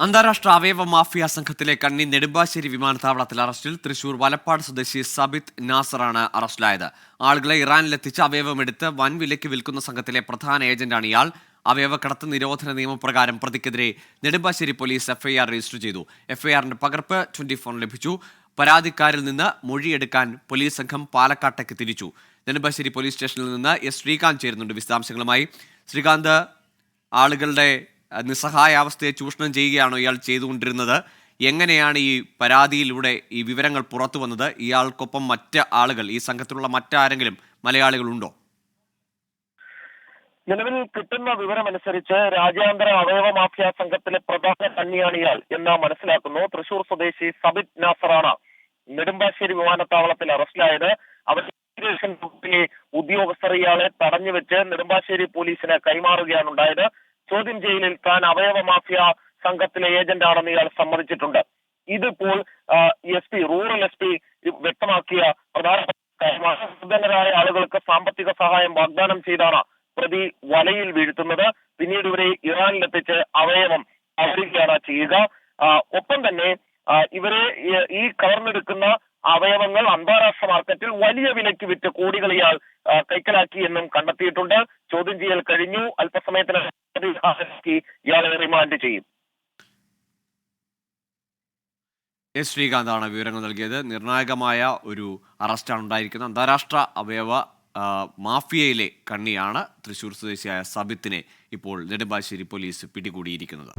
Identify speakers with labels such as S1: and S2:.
S1: അന്താരാഷ്ട്ര അവയവ മാഫിയ സംഘത്തിലെ കണ്ണി നെടുമ്പാശ്ശേരി വിമാനത്താവളത്തിൽ അറസ്റ്റിൽ തൃശൂർ വലപ്പാട് സ്വദേശി സബിത് നാസറാണ് അറസ്റ്റിലായത്. ആളുകളെ ഇറാനിലെത്തിച്ച് അവയവമെടുത്ത് വൻ വിലയ്ക്ക് വിൽക്കുന്ന സംഘത്തിലെ പ്രധാന ഏജന്റാണ് ഇയാൾ. അവയവക്കടത്ത് നിരോധന നിയമപ്രകാരം പ്രതിക്കെതിരെ നെടുമ്പാശ്ശേരി പോലീസ് എഫ്ഐആർ രജിസ്റ്റർ ചെയ്തു. എഫ്ഐആറിന്റെ പകർപ്പ് 24 ലഭിച്ചു. പരാതിക്കാരിൽ നിന്ന് മൊഴിയെടുക്കാൻ പോലീസ് സംഘം പാലക്കാട്ടേക്ക് തിരിച്ചു. നെടുമ്പാശ്ശേരി പോലീസ് സ്റ്റേഷനിൽ നിന്ന് എസ് ശ്രീകാന്ത് ചേരുന്നുണ്ട് വിശദാംശങ്ങളുമായി. ശ്രീകാന്ത്, ആളുകളുടെ നിസ്സഹായാവസ്ഥയെ ചൂഷണം ചെയ്യുകയാണോ ഇയാൾ ചെയ്തുകൊണ്ടിരുന്നത്? എങ്ങനെയാണ് ഈ പരാതിയിലൂടെ ഈ വിവരങ്ങൾ പുറത്തു വന്നത്? ഇയാൾക്കൊപ്പം മറ്റ് ആളുകൾ, ഈ സംഘത്തിലുള്ള മറ്റാരെങ്കിലും മലയാളികളുണ്ടോ?
S2: നിലവിൽ കിട്ടുന്ന വിവരമനുസരിച്ച് രാജ്യാന്തര അവയവ മാഫിയ സംഘത്തിലെ പ്രധാന കണ്ണിയാണ് ഇയാൾ എന്ന് മനസ്സിലാക്കുന്നു. തൃശൂർ സ്വദേശി സബിത് നാസറാണ് നെടുമ്പാശ്ശേരി വിമാനത്താവളത്തിൽ അറസ്റ്റിലായത്. അവർ ഇമിഗ്രേഷൻ വകുപ്പിലെ ഉദ്യോഗസ്ഥർ ഇയാളെ തടഞ്ഞുവെച്ച് നെടുമ്പാശ്ശേരി പോലീസിന് കൈമാറുകയാണ് ഉണ്ടായത്. ചോദ്യം ചെയ്യലിൽ താൻ അവയവ മാഫിയ സംഘത്തിലെ ഏജന്റാണെന്ന് ഇയാൾ സമ്മതിച്ചിട്ടുണ്ട്. ഇതിപ്പോൾ റൂറൽ എസ് പി വ്യക്തമാക്കിയ പ്രധാനപ്പെട്ട ആളുകൾക്ക് സാമ്പത്തിക സഹായം വാഗ്ദാനം ചെയ്താണ് പ്രതി വലയിൽ വീഴ്ത്തുന്നത്. പിന്നീട് ഇവരെ ഇറാനിലെത്തിച്ച് അവയവം അവരുകയാണ് ചെയ്യുക. ഒപ്പം തന്നെ ഇവരെ ഈ കവർന്നെടുക്കുന്ന അവയവങ്ങൾ അന്താരാഷ്ട്ര മാർക്കറ്റിൽ വലിയ വിലയ്ക്ക് വിറ്റ് കോടികൾ ഇയാൾ കൈക്കലാക്കി എന്നും കണ്ടെത്തിയിട്ടുണ്ട്. ചോദ്യം ചെയ്യൽ കഴിഞ്ഞു. അല്പസമയത്തിന് ഇയാളെ റിമാൻഡ് ചെയ്യും.
S1: എസ് ശ്രീകാന്താണ് വിവരങ്ങൾ നൽകിയത്. നിർണായകമായ ഒരു അറസ്റ്റാണ് ഉണ്ടായിരിക്കുന്നത്. അന്താരാഷ്ട്ര അവയവ മാഫിയയിലെ കണ്ണിയാണ് തൃശൂർ സ്വദേശിയായ സബിത്തിനെ ഇപ്പോൾ നെടുമ്പാശ്ശേരി പോലീസ് പിടികൂടിയിരിക്കുന്നത്.